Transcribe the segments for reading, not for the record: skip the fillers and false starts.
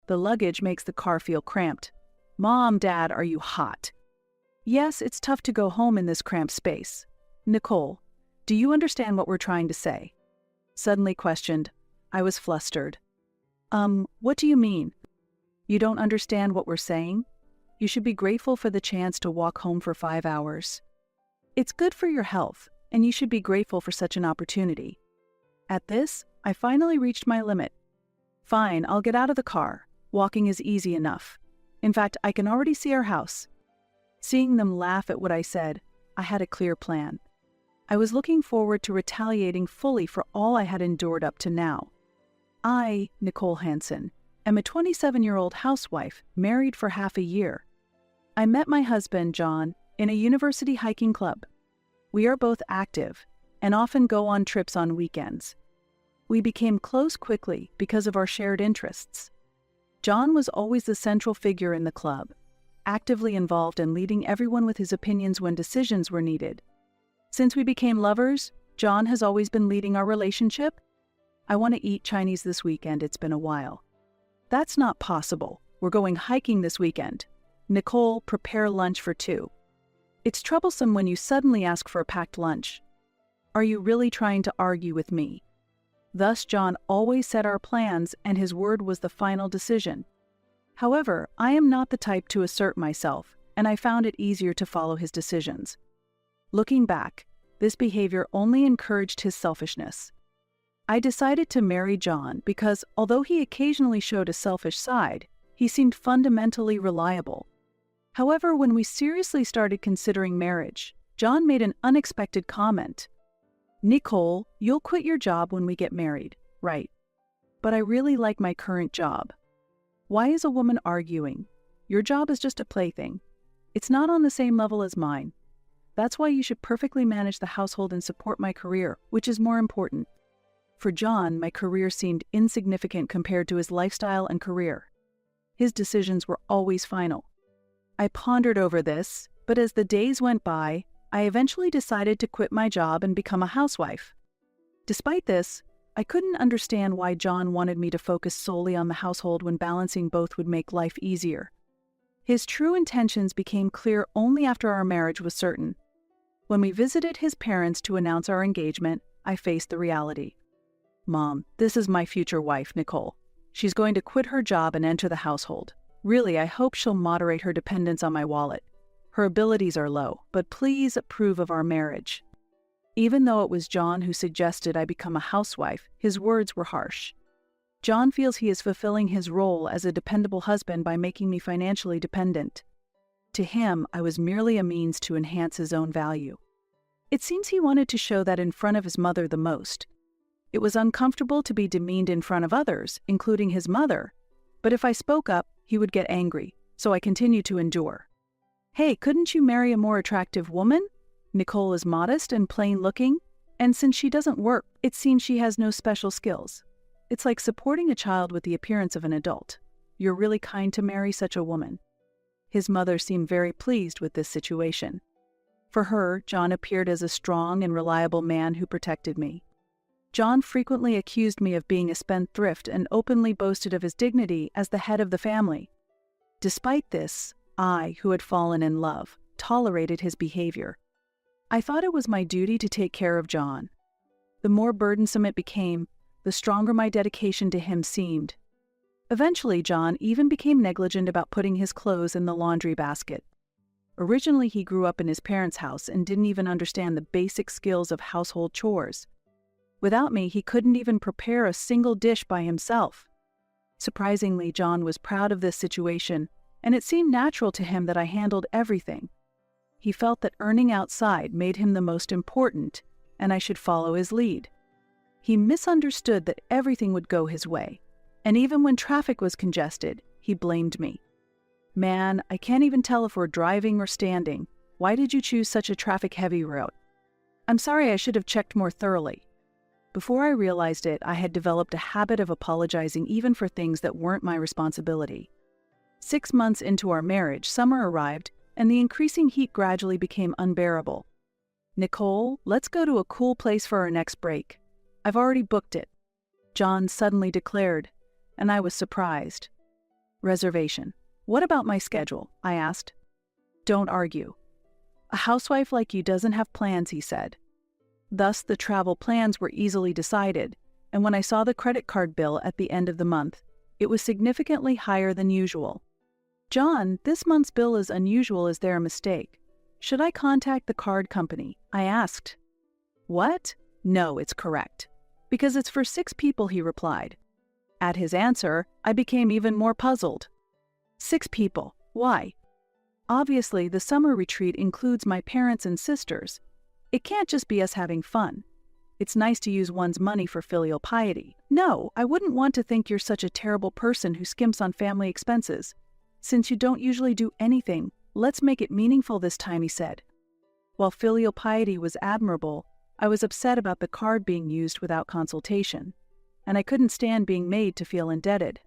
The luggage makes the car feel cramped. Mom, Dad, are you hot? Yes, it's tough to go home in this cramped space. Nicole, do you understand what we're trying to say? Suddenly questioned. I was flustered. What do you mean? You don't understand what we're saying? You should be grateful for the chance to walk home for 5 hours. It's good for your health, and you should be grateful for such an opportunity. At this, I finally reached my limit. Fine, I'll get out of the car. Walking is easy enough. In fact, I can already see our house. Seeing them laugh at what I said, I had a clear plan. I was looking forward to retaliating fully for all I had endured up to now. I, Nicole Hansen, am a 27-year-old housewife married for half a year. I met my husband, John, in a university hiking club. We are both active and often go on trips on weekends. We became close quickly because of our shared interests. John was always the central figure in the club, actively involved in leading everyone with his opinions when decisions were needed. Since we became lovers, John has always been leading our relationship. I want to eat Chinese this weekend, it's been a while. That's not possible. We're going hiking this weekend. Nicole, prepare lunch for 2. It's troublesome when you suddenly ask for a packed lunch. Are you really trying to argue with me? Thus, John always set our plans, and his word was the final decision. However, I am not the type to assert myself, and I found it easier to follow his decisions. Looking back, this behavior only encouraged his selfishness. I decided to marry John because, although he occasionally showed a selfish side, he seemed fundamentally reliable. However, when we seriously started considering marriage, John made an unexpected comment. Nicole, you'll quit your job when we get married, right? But I really like my current job. Why is a woman arguing? Your job is just a plaything. It's not on the same level as mine. That's why you should perfectly manage the household and support my career, which is more important. For John, my career seemed insignificant compared to his lifestyle and career. His decisions were always final. I pondered over this, but as the days went by, I eventually decided to quit my job and become a housewife. Despite this, I couldn't understand why John wanted me to focus solely on the household when balancing both would make life easier. His true intentions became clear only after our marriage was certain. When we visited his parents to announce our engagement, I faced the reality. Mom, this is my future wife, Nicole. She's going to quit her job and enter the household. Really, I hope she'll moderate her dependence on my wallet. Her abilities are low, but please approve of our marriage. Even though it was John who suggested I become a housewife, his words were harsh. John feels he is fulfilling his role as a dependable husband by making me financially dependent. To him, I was merely a means to enhance his own value. It seems he wanted to show that in front of his mother the most. It was uncomfortable to be demeaned in front of others, including his mother, but if I spoke up, he would get angry, so I continued to endure. Hey, couldn't you marry a more attractive woman? Nicole is modest and plain-looking, and since she doesn't work, it seems she has no special skills. It's like supporting a child with the appearance of an adult. You're really kind to marry such a woman. His mother seemed very pleased with this situation. For her, John appeared as a strong and reliable man who protected me. John frequently accused me of being a spendthrift and openly boasted of his dignity as the head of the family. Despite this, I, who had fallen in love, tolerated his behavior. I thought it was my duty to take care of John. The more burdensome it became, the stronger my dedication to him seemed. Eventually, John even became negligent about putting his clothes in the laundry basket. Originally, he grew up in his parents' house and didn't even understand the basic skills of household chores. Without me, he couldn't even prepare a single dish by himself. Surprisingly, John was proud of this situation, and it seemed natural to him that I handled everything. He felt that earning outside made him the most important, and I should follow his lead. He misunderstood that everything would go his way, and even when traffic was congested, he blamed me. Man, I can't even tell if we're driving or standing. Why did you choose such a traffic-heavy route? I'm sorry, I should have checked more thoroughly. Before I realized it, I had developed a habit of apologizing even for things that weren't my responsibility. 6 months into our marriage, summer arrived, and the increasing heat gradually became unbearable. Nicole, let's go to a cool place for our next break. I've already booked it, John suddenly declared, and I was surprised. Reservation. What about my schedule? I asked. Don't argue. A housewife like you doesn't have plans, he said. Thus, the travel plans were easily decided, and when I saw the credit card bill at the end of the month, it was significantly higher than usual. John, this month's bill is unusual. Is there a mistake? Should I contact the card company? I asked. What? No, it's correct. Because it's for 6 people, he replied. At his answer, I became even more puzzled. 6 people. Why? Obviously, the summer retreat includes my parents and sisters. It can't just be us having fun. It's nice to use one's money for filial piety. No, I wouldn't want to think you're such a terrible person who skimps on family expenses. Since you don't usually do anything, let's make it meaningful this time, he said. While filial piety was admirable, I was upset about the card being used without consultation, and I couldn't stand being made to feel indebted.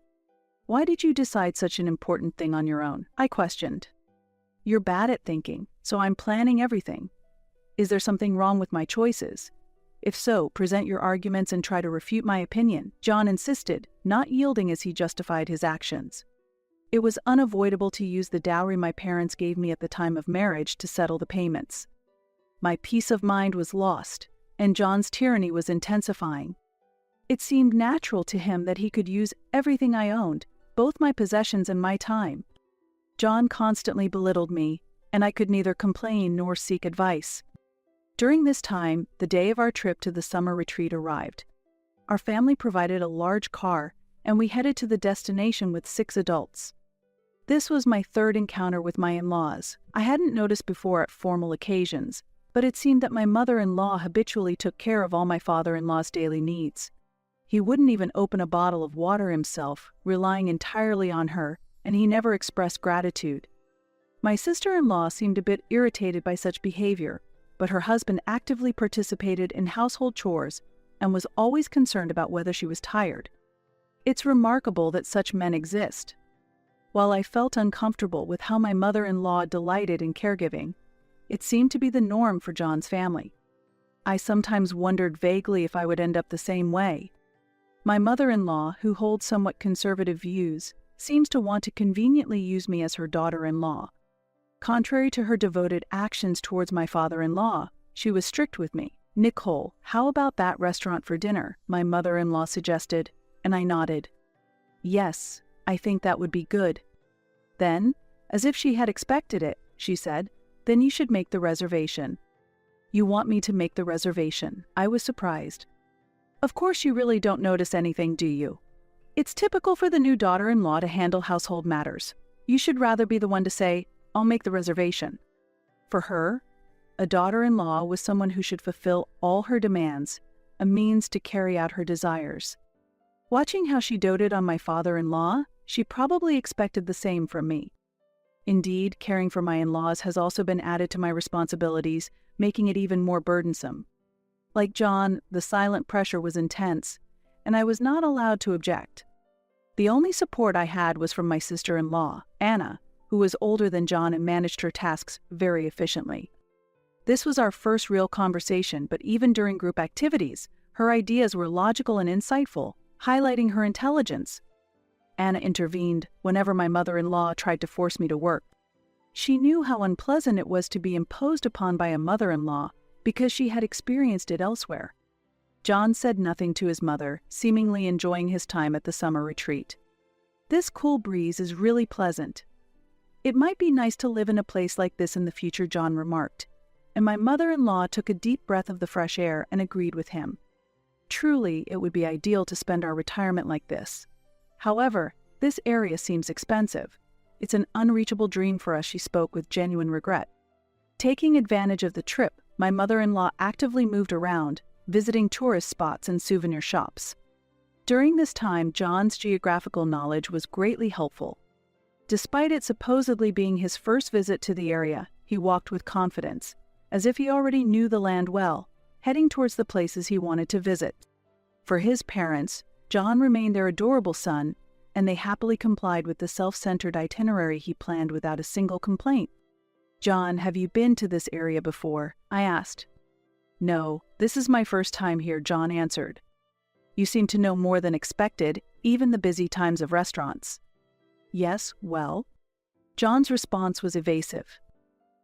Why did you decide such an important thing on your own? I questioned. You're bad at thinking, so I'm planning everything. Is there something wrong with my choices? If so, present your arguments and try to refute my opinion, John insisted, not yielding as he justified his actions. It was unavoidable to use the dowry my parents gave me at the time of marriage to settle the payments. My peace of mind was lost, and John's tyranny was intensifying. It seemed natural to him that he could use everything I owned, both my possessions and my time. John constantly belittled me, and I could neither complain nor seek advice. During this time, the day of our trip to the summer retreat arrived. Our family provided a large car, and we headed to the destination with 6 adults. This was my 3rd encounter with my in-laws. I hadn't noticed before at formal occasions, but it seemed that my mother-in-law habitually took care of all my father-in-law's daily needs. He wouldn't even open a bottle of water himself, relying entirely on her, and he never expressed gratitude. My sister-in-law seemed a bit irritated by such behavior, but her husband actively participated in household chores and was always concerned about whether she was tired. It's remarkable that such men exist. While I felt uncomfortable with how my mother-in-law delighted in caregiving, it seemed to be the norm for John's family. I sometimes wondered vaguely if I would end up the same way. My mother-in-law, who holds somewhat conservative views, seems to want to conveniently use me as her daughter-in-law. Contrary to her devoted actions towards my father-in-law, she was strict with me. Nicole, how about that restaurant for dinner? My mother-in-law suggested, and I nodded. Yes, I think that would be good. Then, as if she had expected it, she said, then you should make the reservation. You want me to make the reservation? I was surprised. Of course you really don't notice anything, do you? It's typical for the new daughter-in-law to handle household matters. You should rather be the one to say, I'll make the reservation. For her, a daughter-in-law was someone who should fulfill all her demands, a means to carry out her desires. Watching how she doted on my father-in-law, she probably expected the same from me. Indeed, caring for my in-laws has also been added to my responsibilities, making it even more burdensome. Like John, the silent pressure was intense, and I was not allowed to object. The only support I had was from my sister-in-law, Anna, who was older than John and managed her tasks very efficiently. This was our first real conversation, but even during group activities, her ideas were logical and insightful, highlighting her intelligence. Anna intervened whenever my mother-in-law tried to force me to work. She knew how unpleasant it was to be imposed upon by a mother-in-law because she had experienced it elsewhere. John said nothing to his mother, seemingly enjoying his time at the summer retreat. This cool breeze is really pleasant. It might be nice to live in a place like this in the future, John remarked, and my mother-in-law took a deep breath of the fresh air and agreed with him. Truly, it would be ideal to spend our retirement like this. However, this area seems expensive. It's an unreachable dream for us, she spoke with genuine regret. Taking advantage of the trip, my mother-in-law actively moved around, visiting tourist spots and souvenir shops. During this time, John's geographical knowledge was greatly helpful. Despite it supposedly being his first visit to the area, he walked with confidence, as if he already knew the land well, heading towards the places he wanted to visit. For his parents, John remained their adorable son, and they happily complied with the self-centered itinerary he planned without a single complaint. John, have you been to this area before? I asked. No, this is my first time here, John answered. You seem to know more than expected, even the busy times of restaurants. Yes, well? John's response was evasive.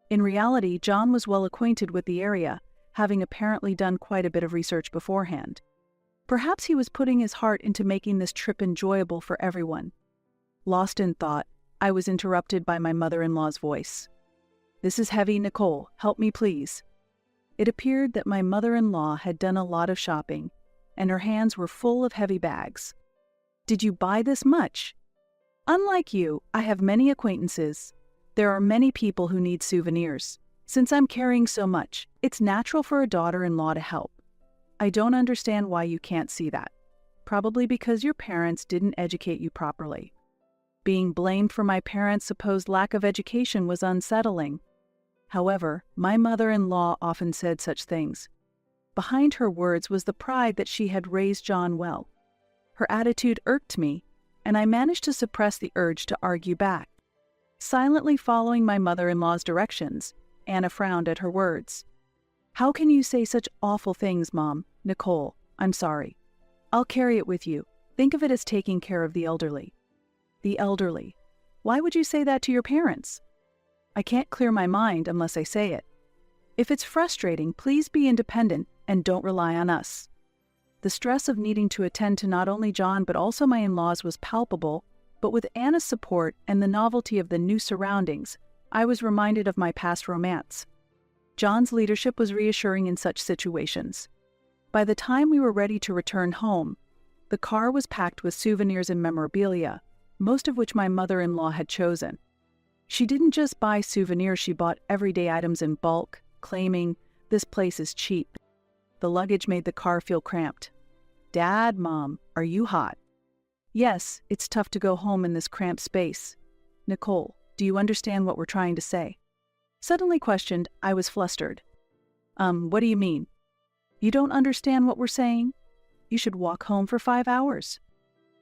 In reality, John was well acquainted with the area, having apparently done quite a bit of research beforehand. Perhaps he was putting his heart into making this trip enjoyable for everyone. Lost in thought, I was interrupted by my mother-in-law's voice. "This is heavy, Nicole. Help me, please." It appeared that my mother-in-law had done a lot of shopping, and her hands were full of heavy bags. "Did you buy this much?" "Unlike you, I have many acquaintances. There are many people who need souvenirs. Since I'm carrying so much, it's natural for a daughter-in-law to help. I don't understand why you can't see that. Probably because your parents didn't educate you properly." Being blamed for my parents' supposed lack of education was unsettling. However, my mother-in-law often said such things. Behind her words was the pride that she had raised John well. Her attitude irked me, and I managed to suppress the urge to argue back. Silently following my mother-in-law's directions, Anna frowned at her words. "How can you say such awful things, Mom? Nicole, I'm sorry. I'll carry it with you. Think of it as taking care of the elderly." "The elderly? Why would you say that to your parents?" "I can't clear my mind unless I say it. If it's frustrating, please be independent and don't rely on us." The stress of needing to attend to not only John but also my in-laws was palpable, but with Anna's support and the novelty of the new surroundings, I was reminded of my past romance. John's leadership was reassuring in such situations. By the time we were ready to return home, the car was packed with souvenirs and memorabilia, most of which my mother-in-law had chosen. She didn't just buy souvenirs, she bought everyday items in bulk, claiming, "This place is cheap." The luggage made the car feel cramped. "Dad, Mom, are you hot?" "Yes, it's tough to go home in this cramped space. Nicole, do you understand what we're trying to say?" Suddenly questioned, I was flustered. What do you mean?" "You don't understand what we're saying? You should walk home for 5 hours."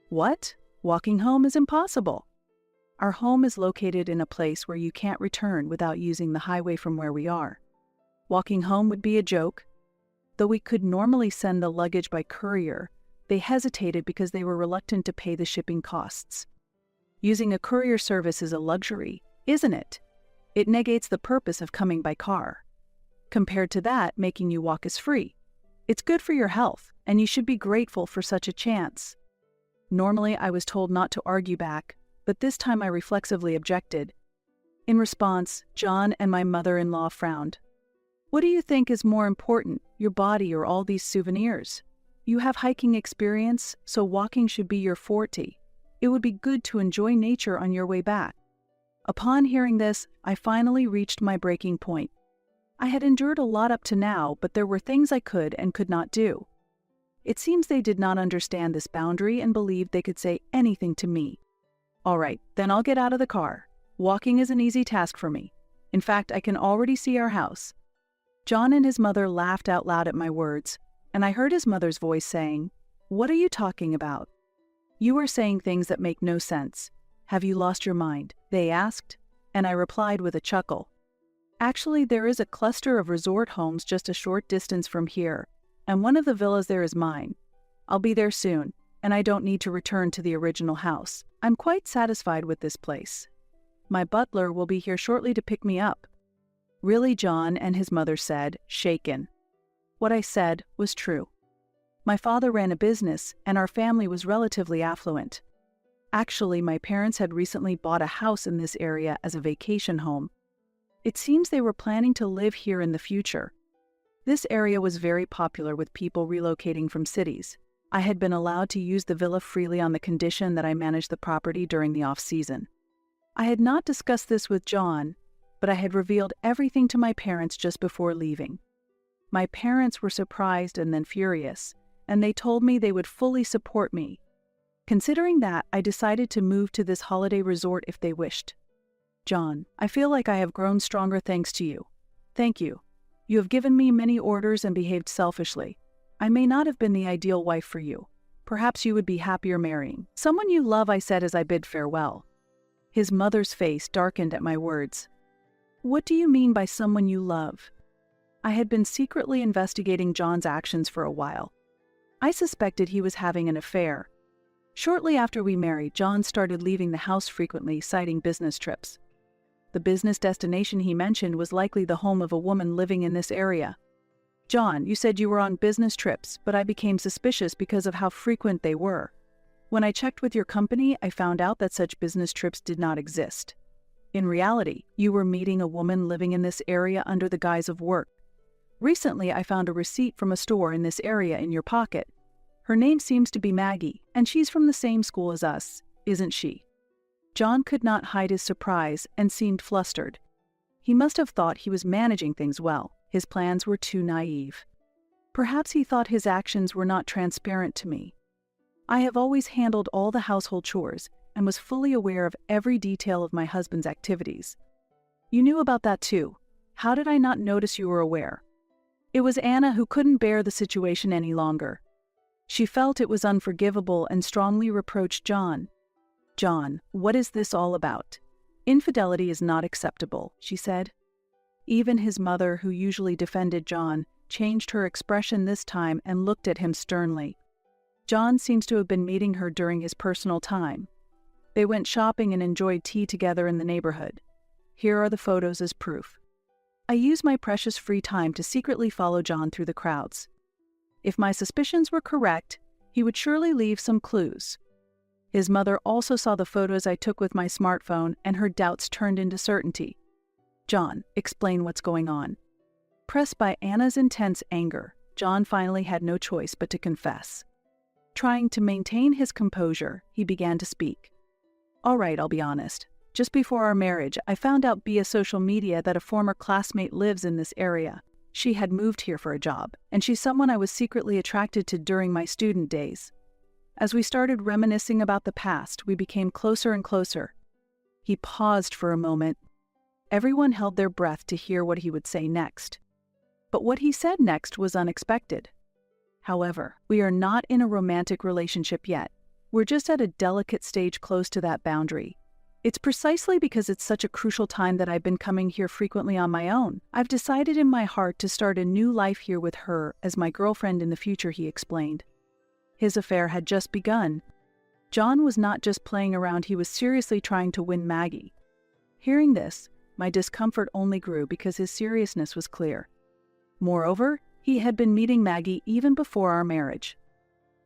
"What? Walking home is impossible." "Our home is located in a place where you can't return without using the highway from where we are. Walking home would be a joke." Though we could normally send the luggage by courier, they hesitated because they were reluctant to pay the shipping costs. Using a courier service is a luxury, isn't it? It negates the purpose of coming by car. Compared to that, making you walk is free. It's good for your health, and you should be grateful for such a chance. Normally, I was told not to argue back, but this time I reflexively objected. In response, John and my mother-in-law frowned. "What do you think is more important, your body or all these souvenirs? You have hiking experience, so walking should be your forte. It would be good to enjoy nature on your way back." Upon hearing this, I finally reached my breaking point. I had endured a lot up to now, but there were things I could and could not do. It seems they did not understand this boundary and believed they could say anything to me. "All right, then I'll get out of the car. Walking is an easy task for me. In fact, I can already see our house." John and his mother laughed out loud at my words, and I heard his mother's voice saying, "What are you talking about? You are saying things that make no sense. Have you lost your mind?" they asked, and I replied with a chuckle. "Actually, there is a cluster of resort homes just a short distance from here, and one of the villas there is mine. I'll be there soon, and I don't need to return to the original house. I'm quite satisfied with this place. My butler will be here shortly to pick me up." "Really, John?" and his mother said, shaken. What I said was true. My father ran a business, and our family was relatively affluent. Actually, my parents had recently bought a house in this area as a vacation home. It seems they were planning to live here in the future. This area was very popular with people relocating from cities. I had been allowed to use the villa freely on the condition that I managed the property during the off-season. I had not discussed this with John, but I had revealed everything to my parents just before leaving. My parents were surprised and then furious, and they told me they would fully support me. Considering that, I decided to move to this holiday resort if they wished. "John, I feel like I have grown stronger thanks to you. Thank you. You have given me many orders and behaved selfishly. I may not have been the ideal wife for you. Perhaps you would be happier marrying someone you love," I said as I bid farewell. His mother's face darkened at my words. "What do you mean by someone you love?" I had been secretly investigating John's actions for a while. I suspected he was having an affair. Shortly after we married, John started leaving the house frequently, citing business trips. The business destination he mentioned was likely the home of a woman living in this area. John, you said you were on business trips, but I became suspicious because of how frequent they were. When I checked with your company, I found out that such business trips did not exist. In reality, you were meeting a woman living in this area under the guise of work. Recently, I found a receipt from a store in this area in your pocket. Her name seems to be Maggie, and she's from the same school as us, isn't she? John could not hide his surprise and seemed flustered. He must have thought he was managing things well. His plans were too naive. Perhaps he thought his actions were not transparent to me. I have always handled all the household chores and was fully aware of every detail of my husband's activities. You knew about that too. How did I not notice you were aware? It was Anna who couldn't bear the situation any longer. She felt it was unforgivable and strongly reproached John. John, what is this all about? Infidelity is not acceptable, she said. Even his mother, who usually defended John, changed her expression this time and looked at him sternly. John seems to have been meeting her during his personal time. They went shopping and enjoyed tea together in the neighborhood. Here are the photos as proof. I used my precious free time to secretly follow John through the crowds. If my suspicions were correct, he would surely leave some clues. His mother also saw the photos I took with my smartphone, and her doubts turned into certainty. John, explain what's going on. Pressed by Anna's intense anger, John finally had no choice but to confess. Trying to maintain his composure, he began to speak. All right, I'll be honest. Just before our marriage, I found out via social media that a former classmate lives in this area. She had moved here for a job, and she's someone I was secretly attracted to during my student days. As we started reminiscing about the past, we became closer and closer. He paused for a moment. Everyone held their breath to hear what he would say next. But what he said next was unexpected. However, we are not in a romantic relationship yet. We're just at a delicate stage close to that boundary. It's precisely because it's such a crucial time that I've been coming here frequently on my own. I've decided in my heart to start a new life here with her as my girlfriend in the future, he explained. His affair had just begun. John was not just playing around, he was seriously trying to win Maggie. Hearing this, my discomfort only grew because his seriousness was clear. Moreover, he had been meeting Maggie even before our marriage.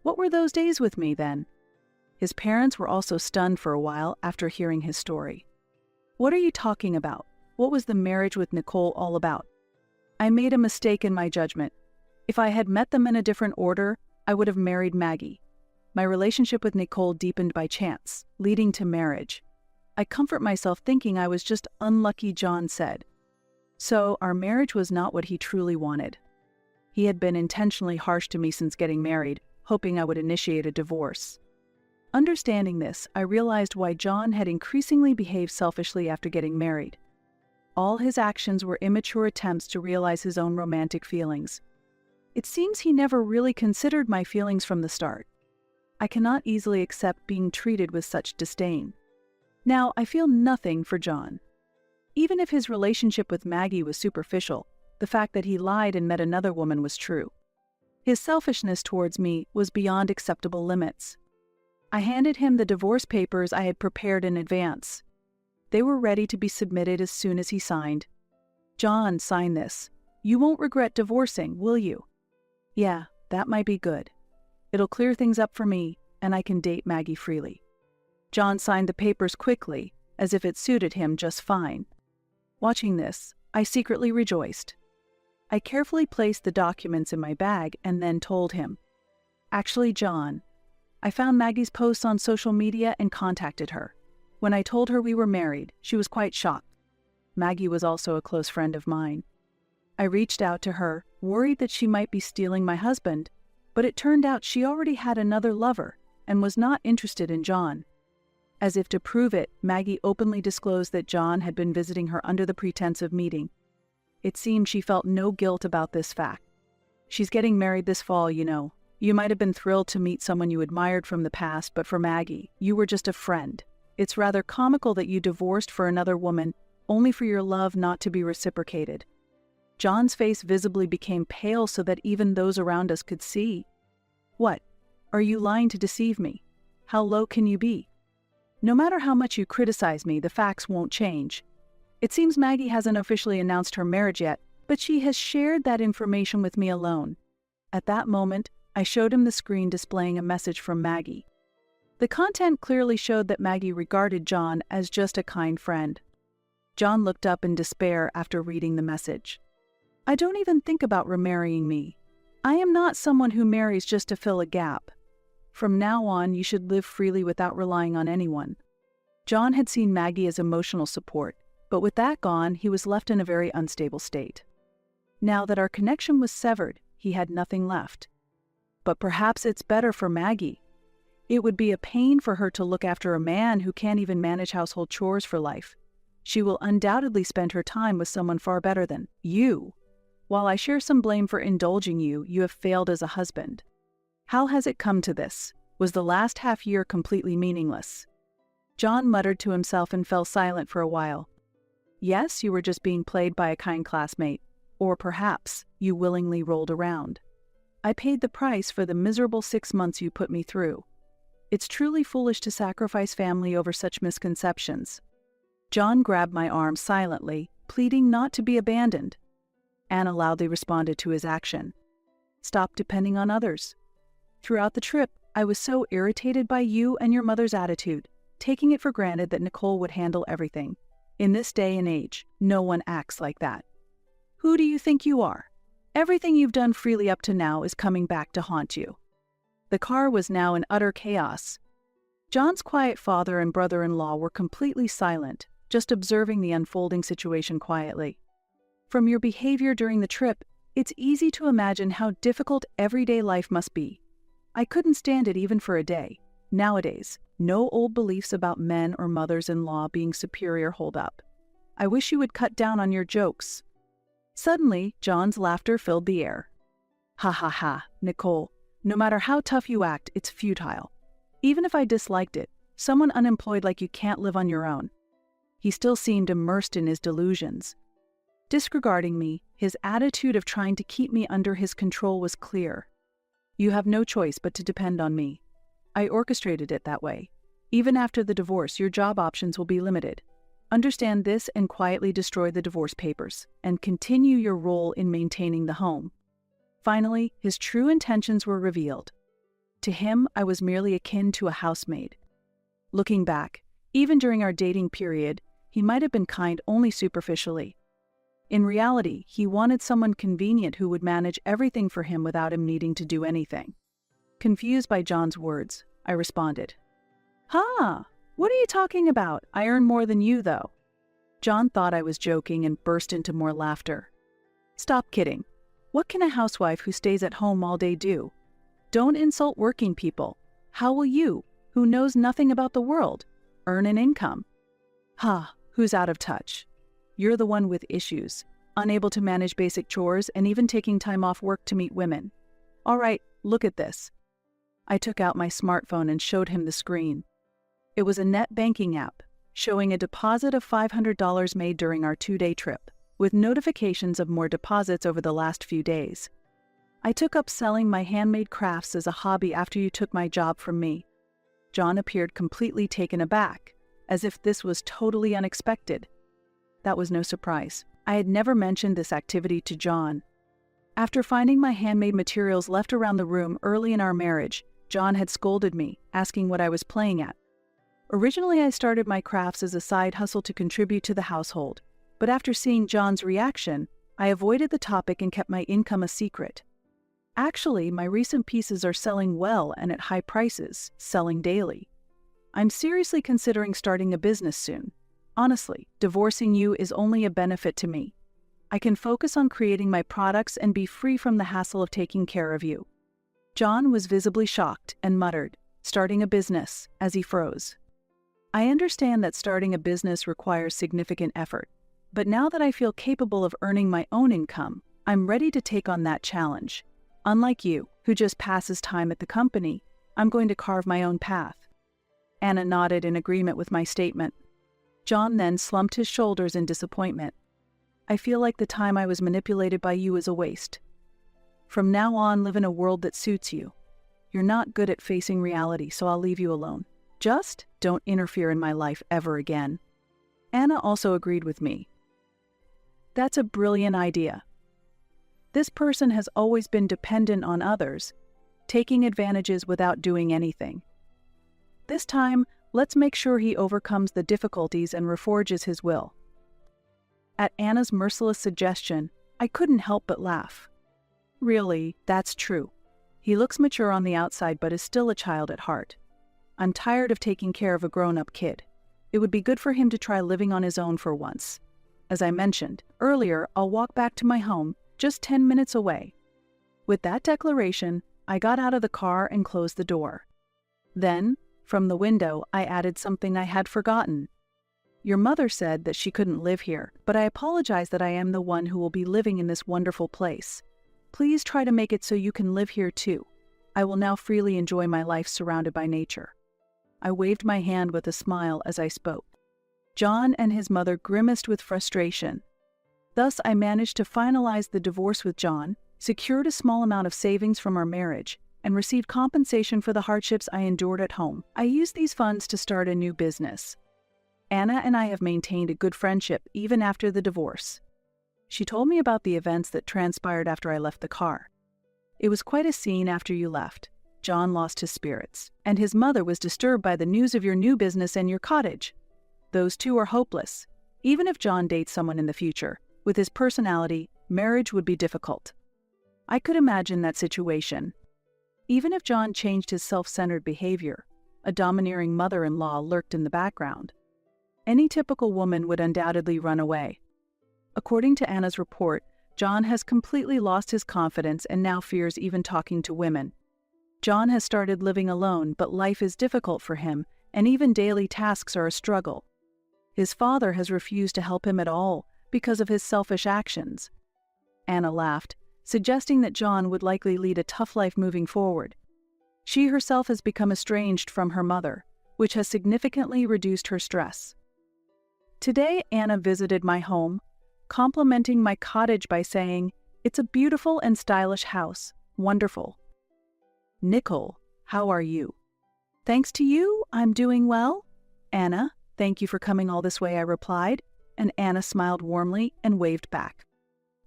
What were those days with me then? His parents were also stunned for a while after hearing his story. What are you talking about? What was the marriage with Nicole all about? I made a mistake in my judgment. If I had met them in a different order, I would have married Maggie. My relationship with Nicole deepened by chance, leading to marriage. I comfort myself thinking I was just unlucky, John said. So our marriage was not what he truly wanted. He had been intentionally harsh to me since getting married, hoping I would initiate a divorce. Understanding this, I realized why John had increasingly behaved selfishly after getting married. All his actions were immature attempts to realize his own romantic feelings. It seems he never really considered my feelings from the start. I cannot easily accept being treated with such disdain. Now, I feel nothing for John. Even if his relationship with Maggie was superficial, the fact that he lied and met another woman was true. His selfishness towards me was beyond acceptable limits. I handed him the divorce papers I had prepared in advance. They were ready to be submitted as soon as he signed. John, sign this. You won't regret divorcing, will you? Yeah, that might be good. It'll clear things up for me, and I can date Maggie freely. John signed the papers quickly, as if it suited him just fine. Watching this, I secretly rejoiced. I carefully placed the documents in my bag and then told him, Actually, John, I found Maggie's posts on social media and contacted her. When I told her we were married, she was quite shocked. Maggie was also a close friend of mine. I reached out to her, worried that she might be stealing my husband, but it turned out she already had another lover and was not interested in John. As if to prove it, Maggie openly disclosed that John had been visiting her under the pretense of meeting. It seemed she felt no guilt about this fact. She's getting married this fall, you know. You might have been thrilled to meet someone you admired from the past, but for Maggie, you were just a friend. It's rather comical that you divorced for another woman, only for your love not to be reciprocated. John's face visibly became pale so that even those around us could see. What? Are you lying to deceive me? How low can you be? No matter how much you criticize me, the facts won't change. It seems Maggie hasn't officially announced her marriage yet, but she has shared that information with me alone. At that moment, I showed him the screen displaying a message from Maggie. The content clearly showed that Maggie regarded John as just a kind friend. John looked up in despair after reading the message. I don't even think about remarrying me. I am not someone who marries just to fill a gap. From now on, you should live freely without relying on anyone. John had seen Maggie as emotional support, but with that gone, he was left in a very unstable state. Now that our connection was severed, he had nothing left. But perhaps it's better for Maggie. It would be a pain for her to look after a man who can't even manage household chores for life. She will undoubtedly spend her time with someone far better than you. While I share some blame for indulging you, you have failed as a husband. How has it come to this? Was the last half year completely meaningless? John muttered to himself and fell silent for a while. Yes, you were just being played by a kind classmate. Or perhaps you willingly rolled around. I paid the price for the miserable 6 months you put me through. It's truly foolish to sacrifice family over such misconceptions. John grabbed my arm silently, pleading not to be abandoned. Anna loudly responded to his action. Stop depending on others. Throughout the trip, I was so irritated by you and your mother's attitude, taking it for granted that Nicole would handle everything. In this day and age, no one acts like that. Who do you think you are? Everything you've done freely up to now is coming back to haunt you. The car was now in utter chaos. John's quiet father and brother-in-law were completely silent, just observing the unfolding situation quietly. From your behavior during the trip, it's easy to imagine how difficult everyday life must be. I couldn't stand it even for a day. Nowadays, no old beliefs about men or mothers-in-law being superior hold up. I wish you would cut down on your jokes. Suddenly, John's laughter filled the air. Ha ha ha, Nicole, no matter how tough you act, it's futile. Even if I disliked it, someone unemployed like you can't live on your own. He still seemed immersed in his delusions. Disregarding me, his attitude of trying to keep me under his control was clear. You have no choice but to depend on me. I orchestrated it that way. Even after the divorce, your job options will be limited. Understand this and quietly destroy the divorce papers, and continue your role in maintaining the home. Finally, his true intentions were revealed. To him, I was merely akin to a housemaid. Looking back, even during our dating period, he might have been kind only superficially. In reality, he wanted someone convenient who would manage everything for him without him needing to do anything. Confused by John's words, I responded, "Ha! What are you talking about? I earn more than you, though." John thought I was joking and burst into more laughter. Stop kidding. What can a housewife who stays at home all day do? Don't insult working people. How will you, who knows nothing about the world, earn an income? Ha, who's out of touch? You're the one with issues, unable to manage basic chores and even taking time off work to meet women. All right, look at this. I took out my smartphone and showed him the screen. It was a net banking app, showing a deposit of $500 made during our 2-day trip, with notifications of more deposits over the last few days. I took up selling my handmade crafts as a hobby after you took my job from me. John appeared completely taken aback, as if this was totally unexpected. That was no surprise. I had never mentioned this activity to John. After finding my handmade materials left around the room early in our marriage, John had scolded me, asking what I was playing at. Originally, I started my crafts as a side hustle to contribute to the household, but after seeing John's reaction, I avoided the topic and kept my income a secret. Actually, my recent pieces are selling well and at high prices, selling daily. I'm seriously considering starting a business soon. Honestly, divorcing you is only a benefit to me. I can focus on creating my products and be free from the hassle of taking care of you. John was visibly shocked and muttered, "Starting a business," as he froze. I understand that starting a business requires significant effort, but now that I feel capable of earning my own income, I'm ready to take on that challenge. Unlike you, who just passes time at the company, I'm going to carve my own path. Anna nodded in agreement with my statement. John then slumped his shoulders in disappointment. I feel like the time I was manipulated by you is a waste. From now on, live in a world that suits you. You're not good at facing reality, so I'll leave you alone. Just don't interfere in my life ever again." Anna also agreed with me. That's a brilliant idea. This person has always been dependent on others, taking advantages without doing anything. This time, let's make sure he overcomes the difficulties and reforges his will. At Anna's merciless suggestion, I couldn't help but laugh. Really, that's true. He looks mature on the outside but is still a child at heart. I'm tired of taking care of a grown-up kid. It would be good for him to try living on his own for once. As I mentioned earlier, I'll walk back to my home, just 10 minutes away. With that declaration, I got out of the car and closed the door. Then, from the window, I added something I had forgotten. Your mother said that she couldn't live here, but I apologize that I am the one who will be living in this wonderful place. Please try to make it so you can live here too. I will now freely enjoy my life surrounded by nature. I waved my hand with a smile as I spoke. John and his mother grimaced with frustration. Thus, I managed to finalize the divorce with John, secured a small amount of savings from our marriage, and received compensation for the hardships I endured at home. I used these funds to start a new business. Anna and I have maintained a good friendship even after the divorce. She told me about the events that transpired after I left the car. It was quite a scene after you left. John lost his spirits, and his mother was disturbed by the news of your new business and your cottage. Those two are hopeless. Even if John dates someone in the future, with his personality, marriage would be difficult. I could imagine that situation. Even if John changed his self-centered behavior, a domineering mother-in-law lurked in the background. Any typical woman would undoubtedly run away. According to Anna's report, John has completely lost his confidence and now fears even talking to women. John has started living alone, but life is difficult for him, and even daily tasks are a struggle. His father has refused to help him at all because of his selfish actions. Anna laughed, suggesting that John would likely lead a tough life moving forward. She herself has become estranged from her mother, which has significantly reduced her stress. Today, Anna visited my home, complimenting my cottage by saying, "It's a beautiful and stylish house. Wonderful." "Nicole, how are you?" "Thanks to you, I'm doing well." "Anna, thank you for coming all this way," I replied, and Anna smiled warmly and waved back.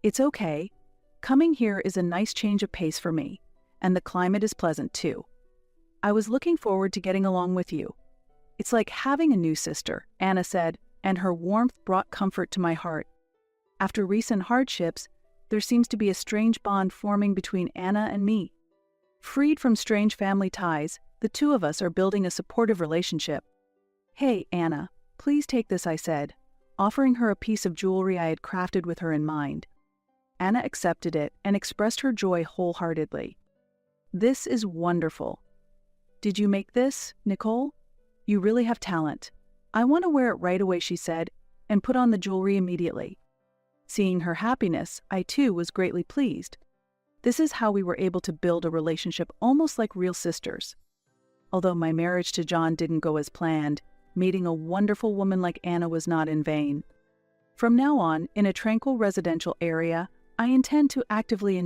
"It's okay. Coming here is a nice change of pace for me, and the climate is pleasant too. I was looking forward to getting along with you. It's like having a new sister," Anna said, and her warmth brought comfort to my heart. After recent hardships, there seems to be a strange bond forming between Anna and me. Freed from strange family ties, the two of us are building a supportive relationship. "Hey, Anna, please take this," I said, offering her a piece of jewelry I had crafted with her in mind. Anna accepted it and expressed her joy wholeheartedly. "This is wonderful. Did you make this, Nicole? You really have talent. I want to wear it right away," she said, and put on the jewelry immediately. Seeing her happiness, I too was greatly pleased. This is how we were able to build a relationship almost like real sisters. Although my marriage to John didn't go as planned, meeting a wonderful woman like Anna was not in vain. From now on, in a tranquil residential area, I intend to actively